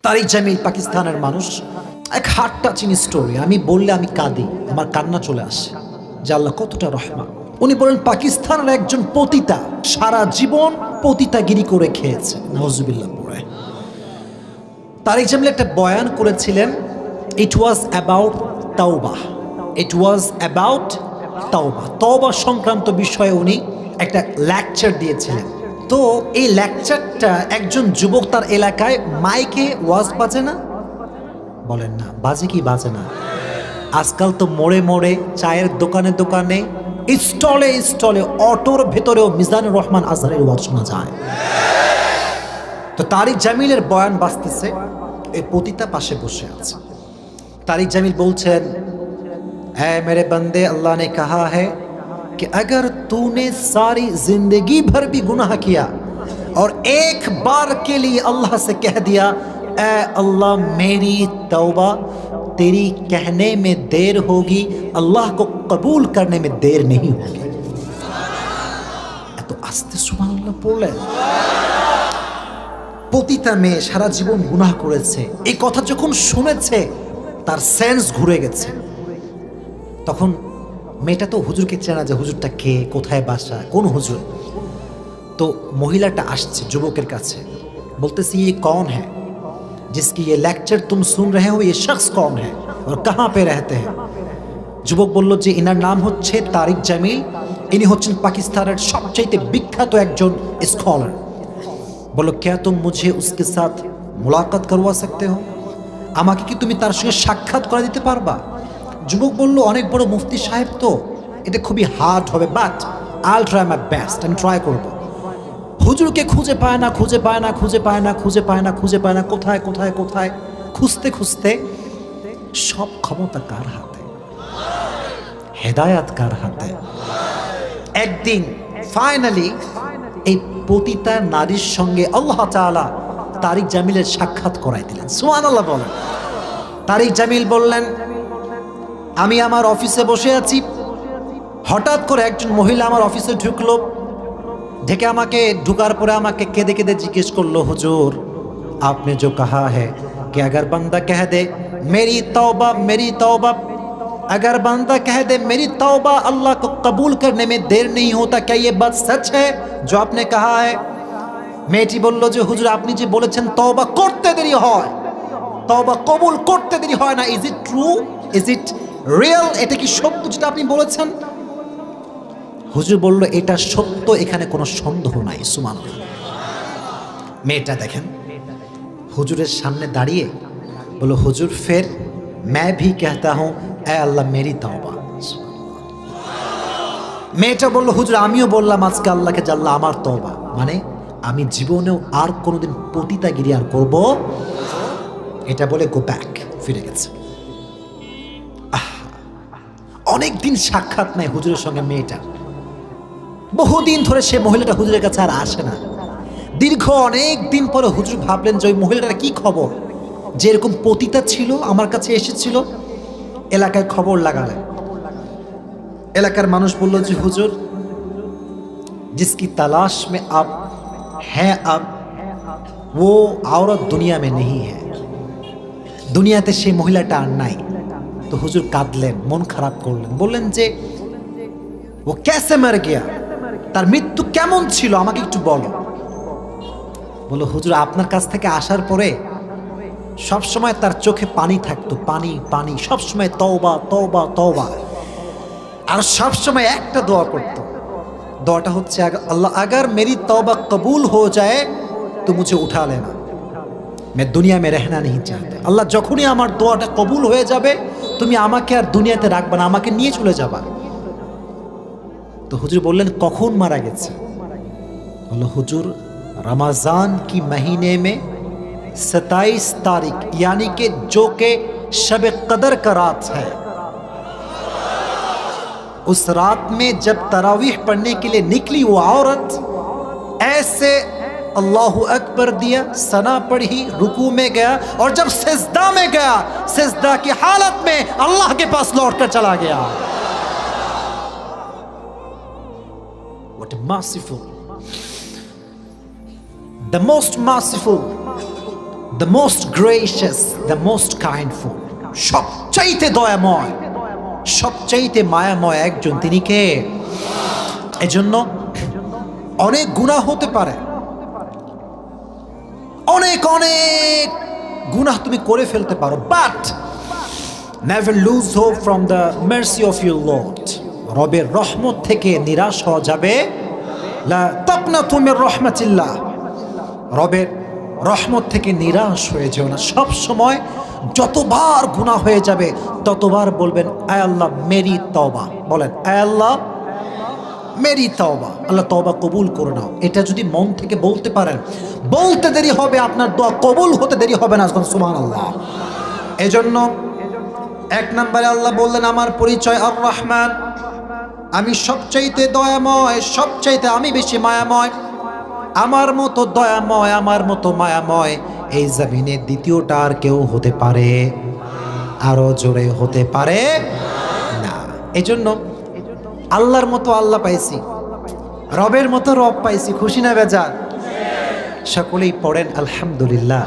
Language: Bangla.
তারিক জামিল পাকিস্তানের মানুষ। এক হার্ট টাচিং স্টোরি, আমি বললে আমি কাঁদি, আমার কান্না চলে আসে যে আল্লাহ কতটা রহমান। উনি বলেন পাকিস্তানের একজন পতিতা সারা জীবন পতিতাগিরি করে খেয়েছে, নাউজুবিল্লাহ পড়ে। তারিক জামিল একটা বয়ান করেছিলেন, ইট was about তাওবাহ, it was about তাওবাহ, তওবা সংক্রান্ত বিষয়ে উনি একটা লেকচার দিয়েছিলেন। তো এই লেকচারটা একজন যুবক তার এলাকায় মাইকে ওয়াজ বাজে না, বলেন না বাজে কি বাজে না? আজকাল তো মোড়ে মোড়ে, চায়ের দোকানে দোকানে, স্টলে স্টলে, অটোর ভেতরেও মিজানুর রহমান আজহারের ওয়াজ শোনা যায়। তো তারিক জামিলের বয়ান বাজতেছে, এই পতিতা পাশে বসে আছে। तारिक जमील बोलছেন, ऐ मेरे बंदे, अल्लाह ने कहा है कि अगर तूने सारी जिंदगी भर भी गुनाह किया और एक बार के लिए अल्लाह से कह दिया ऐ अल्लाह मेरी तौबा, तेरी कहने में देर होगी, अल्लाह को कबूल करने में देर नहीं होगी। तो आस्ते सुबहानाल्लाह পড়লেন। পতিতা মেয়ে সারা জীবন গুনাহ করেছে, এই কথা যখন শুনেছে তার সেন্স ঘুরে গেছে। তখন মেয়েটা তো হুজুরকে চেনা, যে হুজুরটা কে, কোথায় বাসা, কোন হুজুর। তো মহিলাটা আসছে যুবকের কাছে, বলতেছি ये कौन है जिसकी ये लेक्चर तुम सुन रहे हो, ये शख्स कौन है और कहाँ पे रहते हैं। যুবক বলল যে ইনার নাম হচ্ছে তারিক জামিল, ইনি হচ্ছেন পাকিস্তানের সবচেয়ে বিখ্যাত একজন স্কলার। বলল क्या तुम मुझे उसके साथ मुलाकात करवा सकते हो, আমাকে কি তুমি তার সঙ্গে সাক্ষাৎ করে দিতে পারবা? যুবক বলল অনেক বড় মুফতি সাহেব, তো এটা খুবই হার্ড হবে, but I will try my best, আমি ট্রাই করব। হুজুরকে খুঁজে পায় না, খুঁজে পায় না, খুঁজে পায় না, খুঁজে পায় না, খুঁজে পায় না, কোথায় কোথায় কোথায় খুঁজতে খুঁজতে সব ক্ষমতা কার হাতে? হেদায়াত কার হাতে? একদিন ফাইনালি এই পতিতা নারীর সঙ্গে আল্লাহ তাআলা তারিক জামিলের সাক্ষাৎ করাই দিলেন। সুবহানাল্লাহ বলেন। তারিক জামিল বললেন, আমি আমার অফিসে বসে আছি, হঠাৎ করে একজন মহিলা আমার অফিসে ঢুকলো, ঢেকে আমাকে ঢুকার পরে আমাকে কেঁদে কেঁদে জিজ্ঞেস করলো, হুজুর आपने जो कहा है कि अगर बंदा कह दे मेरी तौबा मेरी तौबा, अगर बंदा कह दे मेरी तौबा अल्लाह को कबूल करने में देर नहीं होता, क्या ये बात सच है जो आपने कहा है? মেয়েটি বলল যে হুজুর আপনি যে বলেছেন তওবা করতে দেরি হয়, তওবা কবুল করতে দেরি হয় না, is it true, is it real, এটা কি সত্য যেটা আপনি বলেছেন? হুজুর বলল এটা সত্য, এখানে কোনো সন্দেহ নাই। সুবহানাল্লাহ। মেয়েটা দেখেন হুজুরের সামনে দাঁড়িয়ে বলল, হুজুর ফের मैं भी कहता हूं ऐ अल्लाह मेरी तौबा। মেয়েটা বলল, হুজুর আমিও বললাম আজকে আল্লাহকে, জাল্লাহ আমার তওবা, মানে আমি জীবনেও আর কোনোদিন পতিতাগিরি আর করব। এটা বলে গো ব্যাক, ফিরে গেছে। অনেক দিন সাক্ষাৎ নাই হুজুরের সঙ্গে মেয়েটার, বহুদিন ধরে সে মহিলাটা হুজুরের কাছে আর আসে না। দীর্ঘ অনেক দিন পরে হুজুর ভাবলেন যে ওই মহিলাটার কি খবর, যে এরকম পতিতা ছিল আমার কাছে এসেছিল। এলাকায় খবর লাগালেন, এলাকার মানুষ বলল যে হুজুর जिसकी तलाश में आप हैं अब वो औरत दुनिया में नहीं है, দুনিয়াতে সেই মহিলাটা আর নাই। তো হুজুর কাঁদলেন, মন খারাপ করলেন, বললেন যে ও कैसे मर गया, তার মৃত্যু কেমন ছিল আমাকে একটু বলো। বলল হুজুর আপনার কাছ থেকে আসার পরে সব সময় তার চোখে পানি থাকতো, পানি পানি, সব সময় তওবা তওবা তওবা, আর সব সময় একটা দোয়া করতো, দোয়াটা হচ্ছে अल्लाह अगर मेरी तौबा कबूल हो जाए तो मुझे उठा लेना, मैं दुनिया में रहना नहीं चाहता। আল্লাহ যখনই আমার দোয়াটা কবুল হয়ে যাবে তুমি আমাকে আর দুনিয়াতে রাখবে না, আমাকে নিয়ে চলে যাবা। তো হুজুর বললেন কখন মারা গেছে? বলল হুজুর रमजान की महीने में 27 तारीख, यानी कि जो के शब कदर का रात है, उस रात में जब तरावीह पढ़ने के लिए निकली वो औरत, ऐसे अल्लाहु अकबर दिया, सना पढ़ी, रुकू में गया, और जब सिजदा में गया सिजदा की हालत में अल्लाह के पास लौट कर चला गया। What a merciful, the most merciful, the most gracious, the most kindful, সবচাইতে দয়াময়, সবচাইতে মায়াময় একজন, তিনি কে? এজন্য অনেক গুনাহ হতে পারে, অনেক অনেক গুনাহ তুমি করে ফেলতে পারো, but never lose hope from the mercy of your lord. রবের রহমত থেকে নিরাশ হওয়া যাবে লা তাকনাতু মির রাহমাতিল্লাহ। রবের রহমত থেকে নিরাশ হয়ে যেও না। সব সময় যতবার গুনাহ হয়ে যাবে ততবার বলবেন, আয় আল্লাহ মেরি তওবা। বলেন, আয় আল্লাহ মেরি তওবা, আল্লাহ তওবা কবুল করে নাও। এটা যদি মন থেকে বলতে পারেন, বলতে দেরি হবে, আপনার দোয়া কবুল হতে দেরি হবে না। সুবহানাল্লাহ। এজন্য এক নম্বরে আল্লাহ বললেন, আমার পরিচয় আর রহমান, আমি সবচাইতে দয়াময়, সবচাইতে আমি বেশি মায়াময়। আমার মতো দয়াময়, আমার মতো মায়াময় এই জমিনে দ্বিতীয়টা আর কেউ হতে পারে? আরো জোরে হতে পারে না। এজন্য আল্লাহর মতো আল্লাহ পাইছি, রবের মতো রব পাইছি, খুশি না বেজার? সকলেই পড়েন আলহামদুলিল্লাহ।